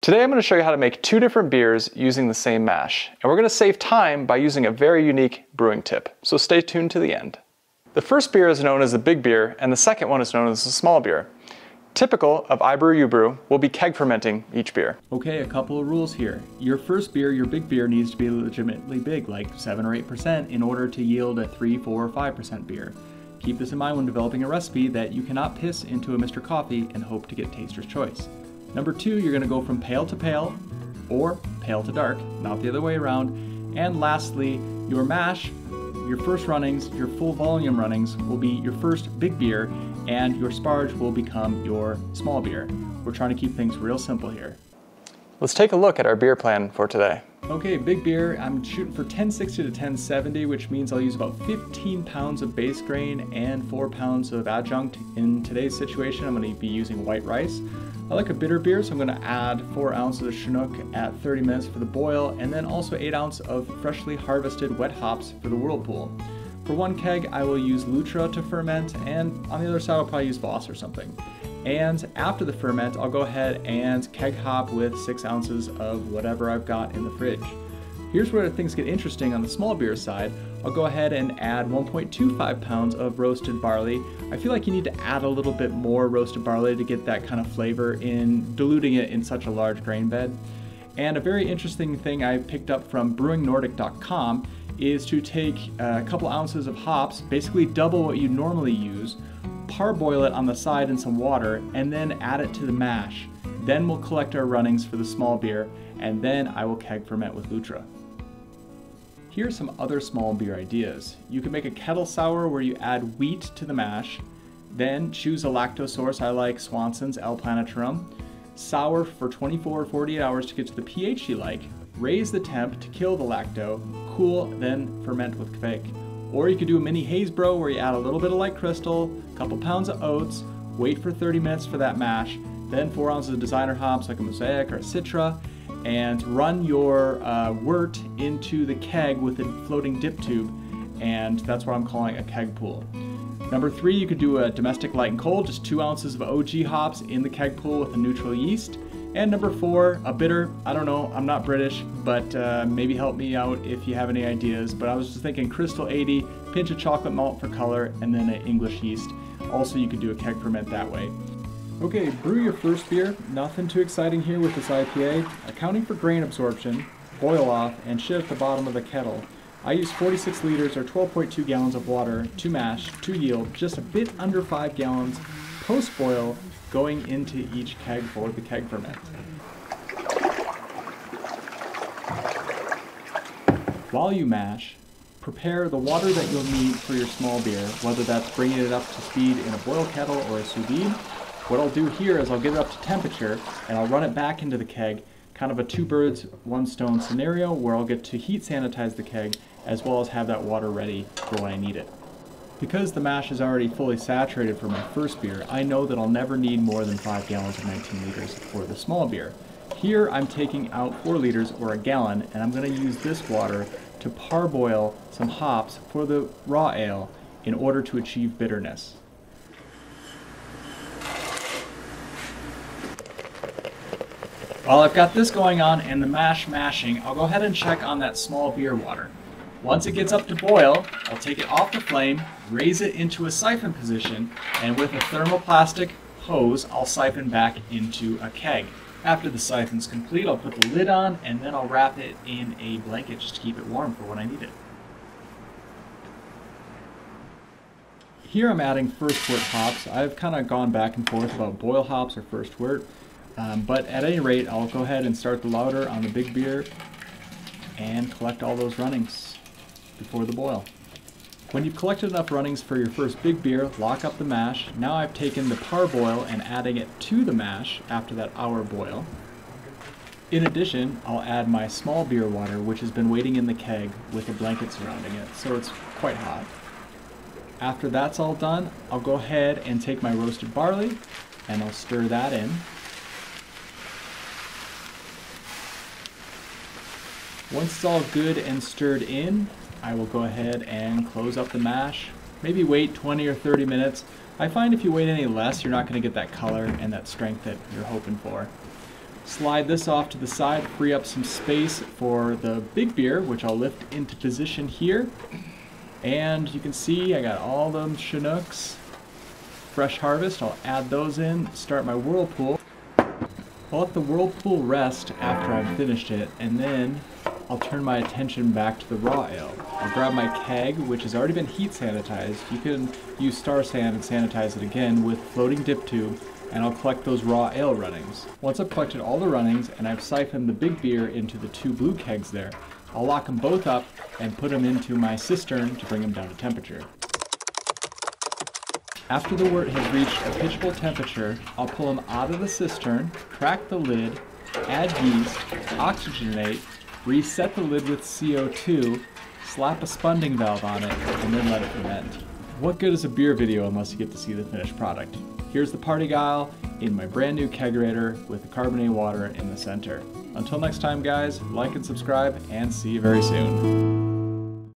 Today I'm going to show you how to make two different beers using the same mash, and we're going to save time by using a very unique brewing tip, so stay tuned to the end. The first beer is known as the big beer, and the second one is known as the small beer. Typical of I Brew, You Brew, we'll be keg fermenting each beer. Okay, a couple of rules here. Your first beer, your big beer, needs to be legitimately big, like 7 or 8%, in order to yield a 3, 4, or 5% beer. Keep this in mind when developing a recipe that you cannot piss into a Mr. Coffee and hope to get taster's choice. Number 2, you're going to go from pale to pale, or pale to dark, not the other way around. And lastly, your mash, your first runnings, your full volume runnings will be your first big beer, and your sparge will become your small beer. We're trying to keep things real simple here. Let's take a look at our beer plan for today. Okay, big beer, I'm shooting for 1060 to 1070, which means I'll use about 15 pounds of base grain and 4 pounds of adjunct. In today's situation, I'm going to be using white rice. I like a bitter beer, so I'm going to add 4 ounces of Chinook at 30 minutes for the boil, and then also 8 ounces of freshly harvested wet hops for the whirlpool. For one keg, I will use Lutra to ferment, and on the other side, I'll probably use Voss or something. And after the ferment, I'll go ahead and keg hop with 6 ounces of whatever I've got in the fridge. Here's where things get interesting on the small beer side. I'll go ahead and add 1.25 pounds of roasted barley. I feel like you need to add a little bit more roasted barley to get that kind of flavor in diluting it in such a large grain bed. And a very interesting thing I picked up from brewingnordic.com is to take a couple ounces of hops, basically double what you normally use, parboil it on the side in some water, and then add it to the mash. Then we'll collect our runnings for the small beer, and then I will keg ferment with Lutra. Here's some other small beer ideas. You can make a kettle sour where you add wheat to the mash, then choose a lactose source. I like Swanson's El Planetarum. Sour for 24 or 48 hours to get to the pH you like. Raise the temp to kill the lacto, cool, then ferment with kveik. Or you could do a mini haze bro where you add a little bit of light crystal, a couple pounds of oats, wait for 30 minutes for that mash, then 4 ounces of designer hops like a Mosaic or a Citra, and run your wort into the keg with a floating dip tube, and that's what I'm calling a keg pool. Number 3, you could do a domestic light and cold, just 2 ounces of OG hops in the keg pool with a neutral yeast. And number 4, a bitter. I don't know, I'm not British, but maybe help me out if you have any ideas. But I was just thinking Crystal 80, pinch of chocolate malt for color, and then an English yeast. Also, you could do a keg ferment that way. Okay, brew your first beer. Nothing too exciting here with this IPA. Accounting for grain absorption, boil off, and shit at the bottom of the kettle. I use 46 liters or 12.2 gallons of water to mash, to yield just a bit under 5 gallons post-boil going into each keg for the keg ferment. While you mash, prepare the water that you'll need for your small beer, whether that's bringing it up to speed in a boil kettle or a sous vide. What I'll do here is I'll get it up to temperature and I'll run it back into the keg, kind of a 2 birds, 1 stone scenario where I'll get to heat sanitize the keg as well as have that water ready for when I need it. Because the mash is already fully saturated for my first beer, I know that I'll never need more than 5 gallons of 19 liters for the small beer. Here I'm taking out 4 liters or a gallon, and I'm going to use this water to parboil some hops for the raw ale in order to achieve bitterness. While I've got this going on and the mash mashing, I'll go ahead and check on that small beer water. Once it gets up to boil, I'll take it off the flame, raise it into a siphon position, and with a thermoplastic hose, I'll siphon back into a keg. After the siphon's complete, I'll put the lid on, and then I'll wrap it in a blanket just to keep it warm for when I need it. Here I'm adding first wort hops. I've kind of gone back and forth about boil hops or first wort, but at any rate, I'll go ahead and start the lauter on the big beer and collect all those runnings before the boil. When you've collected enough runnings for your first big beer, lock up the mash. Now I've taken the parboil and adding it to the mash after that hour boil. In addition, I'll add my small beer water, which has been waiting in the keg with a blanket surrounding it, so it's quite hot. After that's all done, I'll go ahead and take my roasted barley and I'll stir that in. Once it's all good and stirred in, I will go ahead and close up the mash. Maybe wait 20 or 30 minutes. I find if you wait any less, you're not going to get that color and that strength that you're hoping for. Slide this off to the side, free up some space for the big beer, which I'll lift into position here. And you can see I got all them Chinooks, fresh harvest. I'll add those in, start my whirlpool. I'll let the whirlpool rest after I've finished it, and then I'll turn my attention back to the raw ale. I'll grab my keg, which has already been heat sanitized. You can use Star San and sanitize it again with floating dip tube, and I'll collect those raw ale runnings. Once I've collected all the runnings and I've siphoned the big beer into the 2 blue kegs there, I'll lock them both up and put them into my cistern to bring them down to temperature. After the wort has reached a pitchable temperature, I'll pull them out of the cistern, crack the lid, add yeast, oxygenate, reset the lid with CO2, slap a spunding valve on it, and then let it ferment. What good is a beer video unless you get to see the finished product? Here's the parti-gyle in my brand new kegerator with the carbonated water in the center. Until next time guys, like and subscribe, and see you very soon.